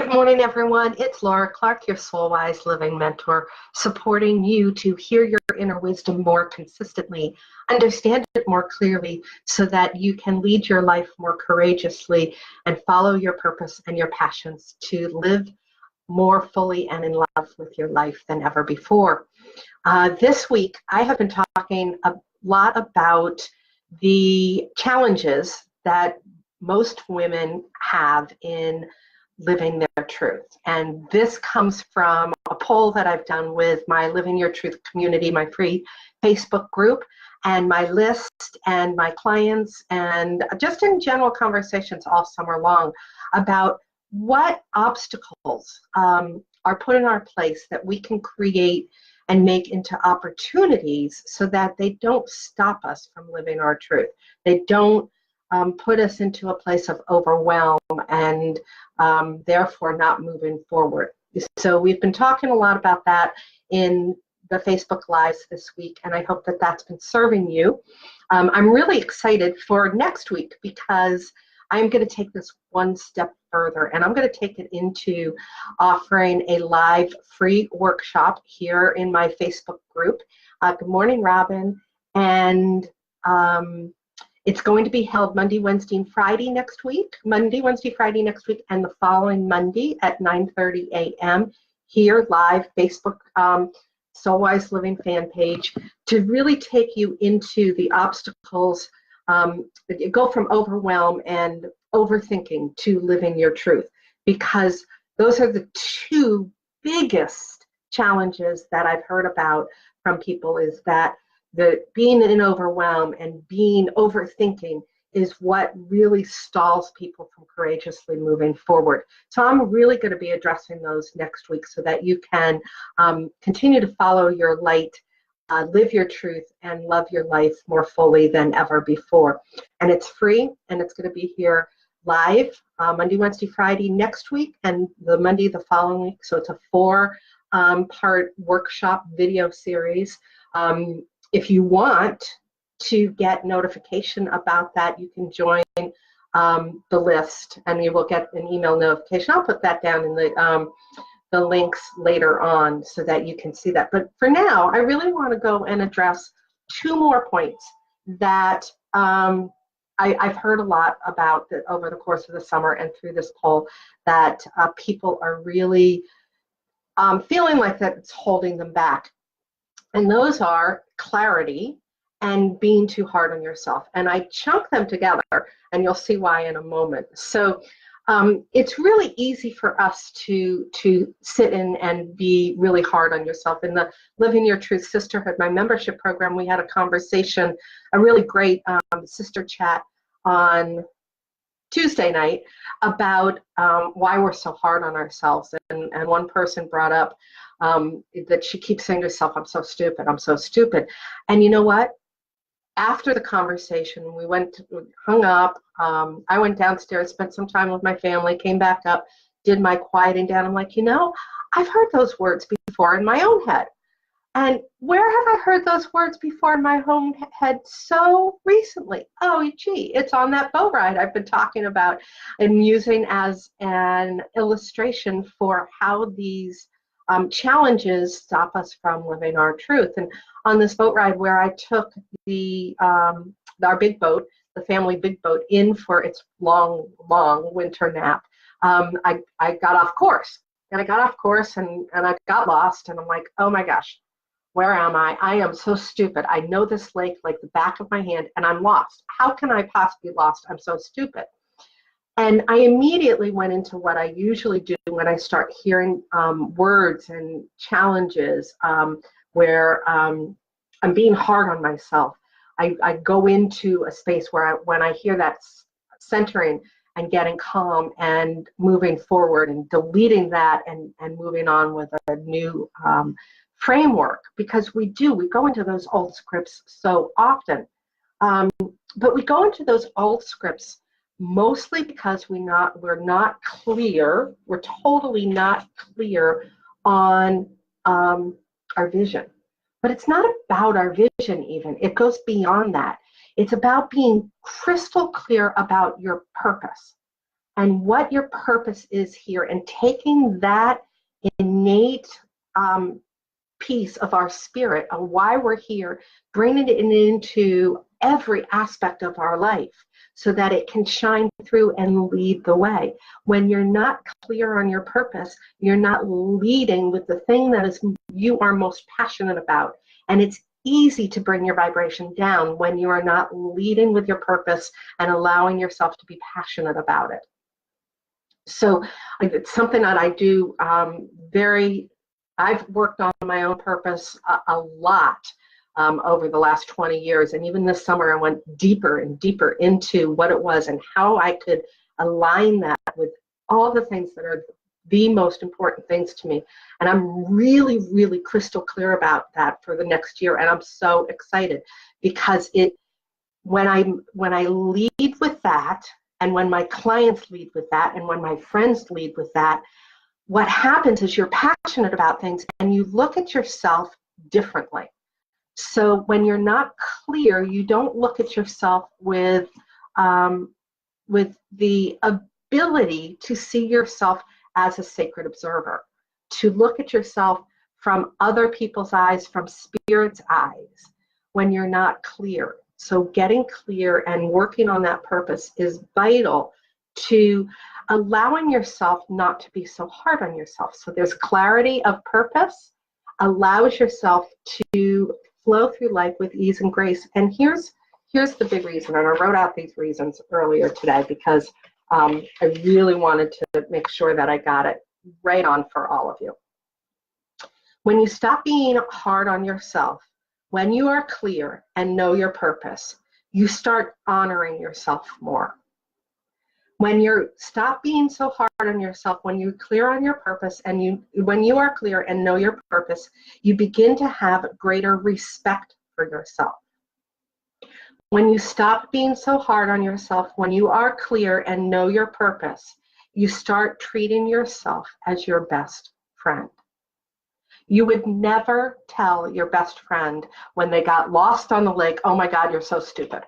Good morning, everyone. It's Laura Clark, your Soul Wise Living Mentor, supporting you to hear your inner wisdom more consistently, understand it more clearly, so that you can lead your life more courageously and follow your purpose and your passions to live more fully and in love with your life than ever before. This week, I have been talking a lot about the challenges that most women have in living their truth. And this comes from a poll that I've done with my Living Your Truth community, my free Facebook group, and my list and my clients, and just in general conversations all summer long about what obstacles are put in our place that we can create and make into opportunities so that they don't stop us from living our truth. They don't put us into a place of overwhelm and therefore not moving forward. So we've been talking a lot about that in the Facebook Lives this week, and I hope that that's been serving you. I'm really excited for next week because I'm going to take this one step further, and I'm going to take it into offering a live free workshop here in my Facebook group. Good morning, Robin. And it's going to be held Monday, Wednesday, and Friday next week. Monday, Wednesday, Friday next week, and the following Monday at 9:30 a.m. here live, Facebook Soul Wise Living fan page, to really take you into the obstacles. Go from overwhelm and overthinking to living your truth, because those are the two biggest challenges that I've heard about from people, is that being in overwhelm and being overthinking is what really stalls people from courageously moving forward. So I'm really going to be addressing those next week so that you can continue to follow your light, live your truth, and love your life more fully than ever before. And it's free, and it's going to be here live Monday, Wednesday, Friday next week, and the Monday the following week. So it's a four-part workshop video series. If you want to get notification about that, you can join the list, and you will get an email notification. I'll put that down in the links later on so that you can see that. But for now, I really want to go and address two more points that I've heard a lot about over the course of the summer and through this poll, that people are really feeling like that it's holding them back. And those are clarity and being too hard on yourself. And I chunk them together, and you'll see why in a moment. So it's really easy for us to sit in and be really hard on yourself. In the Living Your Truth Sisterhood, my membership program, we had a conversation, a really great sister chat on Tuesday night about why we're so hard on ourselves. And one person brought up that she keeps saying to herself, I'm so stupid, I'm so stupid. And you know what? After the conversation, we hung up. I went downstairs, spent some time with my family, came back up, did my quieting down. I'm like, I've heard those words before in my own head. And where have I heard those words before in my own head so recently? Oh, gee, it's on that boat ride I've been talking about and using as an illustration for how these challenges stop us from living our truth. And on this boat ride where I took our big boat, the family big boat, in for its long winter nap, I got off course. And I got off course and I got lost, and I'm like, oh my gosh, where am I? I am so stupid. I know this lake like the back of my hand, and I'm lost. How can I possibly be lost? I'm so stupid. And I immediately went into what I usually do when I start hearing words and challenges where I'm being hard on myself. I go into a space where when I hear that centering and getting calm and moving forward and deleting that and moving on with a new framework, because we go into those old scripts so often. But we go into those old scripts mostly because we're not clear, we're totally not clear on our vision. But it's not about our vision even. It goes beyond that. It's about being crystal clear about your purpose. and what your purpose is here, and taking that innate piece of our spirit of why we're here, bringing it into every aspect of our life so that it can shine through and lead the way. When you're not clear on your purpose, you're not leading with the thing that is you are most passionate about. And it's easy to bring your vibration down when you are not leading with your purpose and allowing yourself to be passionate about it. So it's something that I do I've worked on my own purpose a lot over the last 20 years. And even this summer, I went deeper and deeper into what it was and how I could align that with all the things that are the most important things to me. And I'm really, really crystal clear about that for the next year. And I'm so excited because when I lead with that, and when my clients lead with that, and when my friends lead with that, what happens is you're passionate about things and you look at yourself differently. So when you're not clear, you don't look at yourself with the ability to see yourself as a sacred observer, to look at yourself from other people's eyes, from spirit's eyes, when you're not clear. So getting clear and working on that purpose is vital to allowing yourself not to be so hard on yourself. So there's clarity of purpose, allows yourself to flow through life with ease and grace. And here's the big reason, and I wrote out these reasons earlier today because I really wanted to make sure that I got it right on for all of you. When you stop being hard on yourself, when you are clear and know your purpose, you start honoring yourself more. When you stop being so hard on yourself, when you're clear on your purpose, and when you are clear and know your purpose, you begin to have greater respect for yourself. When you stop being so hard on yourself, when you are clear and know your purpose, you start treating yourself as your best friend. You would never tell your best friend when they got lost on the lake, "Oh my God, you're so stupid."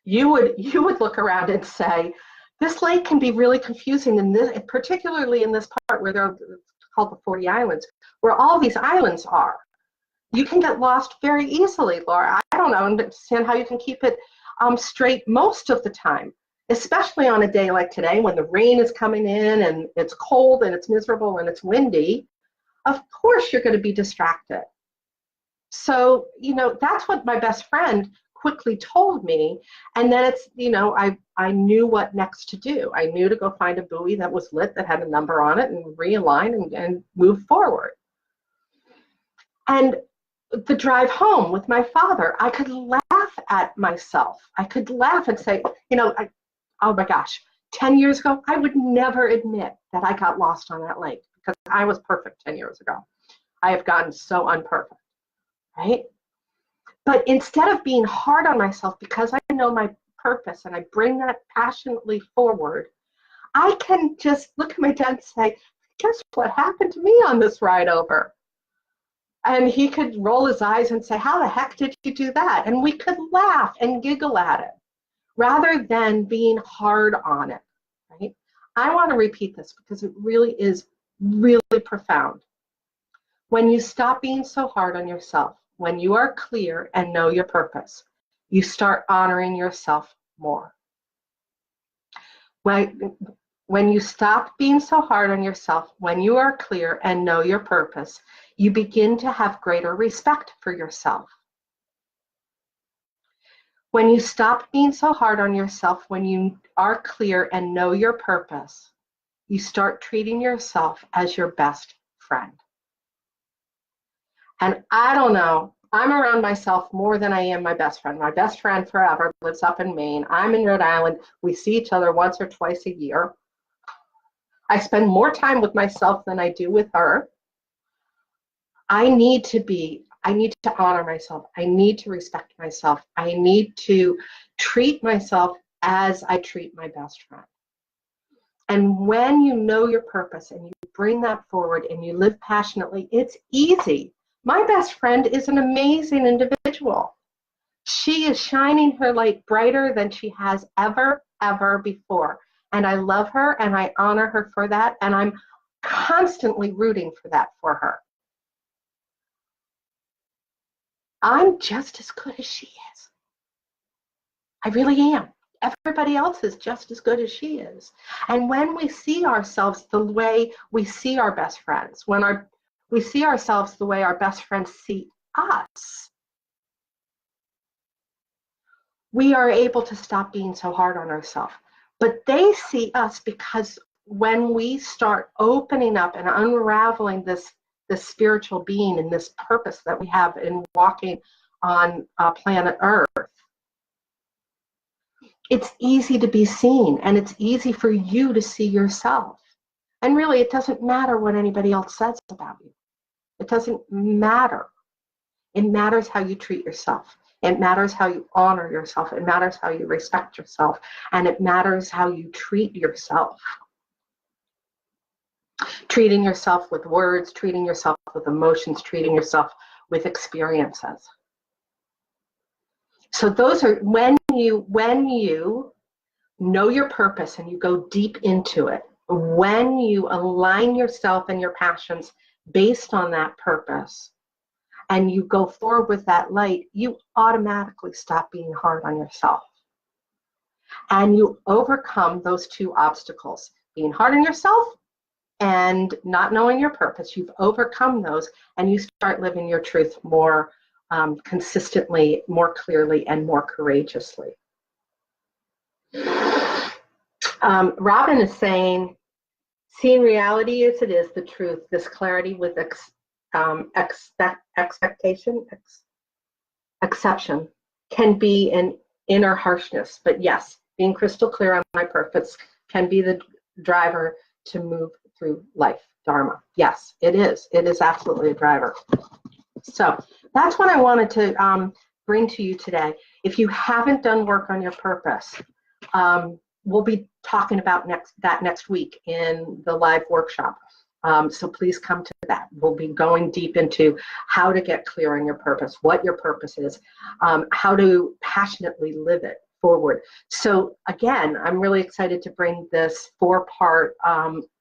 You would look around and say, "This lake can be really confusing, in this, particularly in this part where they're called the 40 Islands, where all these islands are. You can get lost very easily, Laura. I don't understand how you can keep it straight most of the time, especially on a day like today when the rain is coming in and it's cold and it's miserable and it's windy. Of course you're going to be distracted." So, that's what my best friend quickly told me. And then I knew what next to do. I knew to go find a buoy that was lit, that had a number on it, and realign and move forward. And the drive home with my father, I could laugh at myself. I could laugh and say, oh my gosh, 10 years ago, I would never admit that I got lost on that lake because I was perfect 10 years ago. I have gotten so unperfect, right? But instead of being hard on myself because I know my purpose and I bring that passionately forward, I can just look at my dad and say, "Guess what happened to me on this ride over?" And he could roll his eyes and say, "How the heck did you do that?" And we could laugh and giggle at it rather than being hard on it, right? I want to repeat this because it really is really profound. When you stop being so hard on yourself, when you are clear and know your purpose, you start honoring yourself more. When you stop being so hard on yourself, when you are clear and know your purpose, you begin to have greater respect for yourself. When you stop being so hard on yourself, when you are clear and know your purpose, you start treating yourself as your best friend. And I don't know, I'm around myself more than I am my best friend. My best friend forever lives up in Maine. I'm in Rhode Island. We see each other once or twice a year. I spend more time with myself than I do with her. I need to honor myself. I need to respect myself. I need to treat myself as I treat my best friend. And when you know your purpose and you bring that forward and you live passionately, it's easy. My best friend is an amazing individual. She is shining her light brighter than she has ever before. and I love her, and I honor her for that, and I'm constantly rooting for that for her. I'm just as good as she is. I really am. Everybody else is just as good as she is. And when we see ourselves the way we see our best friends, when we see ourselves the way our best friends see us, we are able to stop being so hard on ourselves. But they see us because when we start opening up and unraveling this spiritual being and this purpose that we have in walking on planet Earth, it's easy to be seen, and it's easy for you to see yourself. And really, it doesn't matter what anybody else says about you. It doesn't matter. It matters how you treat yourself. It matters how you honor yourself. It matters how you respect yourself. And it matters how you treat yourself. Treating yourself with words, treating yourself with emotions, treating yourself with experiences. So those are when you know your purpose and you go deep into it, when you align yourself and your passions based on that purpose, and you go forward with that light, you automatically stop being hard on yourself. And you overcome those two obstacles, being hard on yourself and not knowing your purpose. You've overcome those, and you start living your truth more consistently, more clearly, and more courageously. Robin is saying, seeing reality as it is, the truth, this clarity with exception can be an inner harshness. But yes, being crystal clear on my purpose can be the driver to move through life. Dharma. Yes, it is. It is absolutely a driver. So that's what I wanted to bring to you today. If you haven't done work on your purpose, we'll be talking about that next week in the live workshop. So please come to that. We'll be going deep into how to get clear on your purpose, what your purpose is, how to passionately live it forward. So again, I'm really excited to bring this 4-part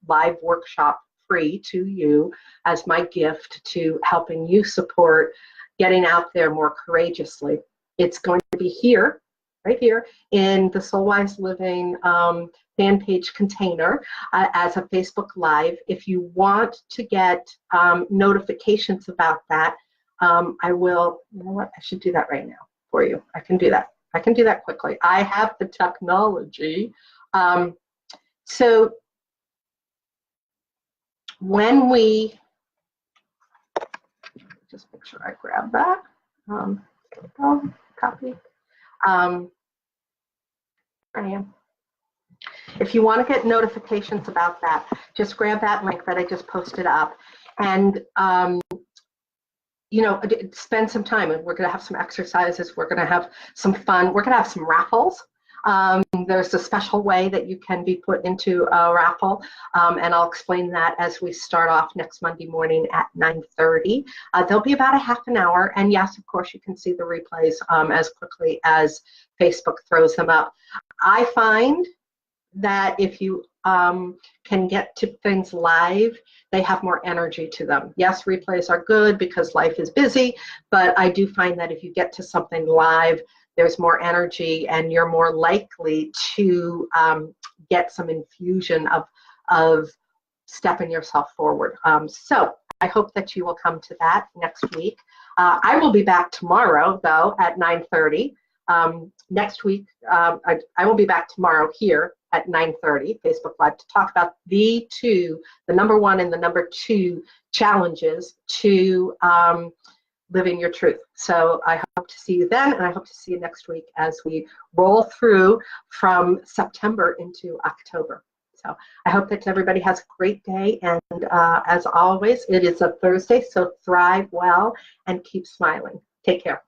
live workshop free to you as my gift to helping you support getting out there more courageously. It's going to be here, right here, in the Soul Wise Living fan page container as a Facebook Live. If you want to get notifications about that, I will, you know what, I should do that right now for you. I can do that. I can do that quickly. I have the technology. So when we, just make sure I grab that. There we go, copy. I am. If you want to get notifications about that, just grab that link that I just posted up, and you know, spend some time. And we're going to have some exercises. We're going to have some fun. We're going to have some raffles. There's a special way that you can be put into a raffle, and I'll explain that as we start off next Monday morning at 9:30. There'll be about a half an hour, and yes, of course, you can see the replays as quickly as Facebook throws them up. I find that if you can get to things live, they have more energy to them. Yes, replays are good because life is busy, but I do find that if you get to something live, there's more energy, and you're more likely to get some infusion of stepping yourself forward. So I hope that you will come to that next week. I will be back tomorrow, though, at 9:30. Next week, I will be back tomorrow here at 9:30, Facebook Live, to talk about the number 1 and the number 2 challenges to living your truth. So I hope to see you then, and I hope to see you next week as we roll through from September into October. So I hope that everybody has a great day, and as always, it is a Thursday, so thrive well and keep smiling. Take care.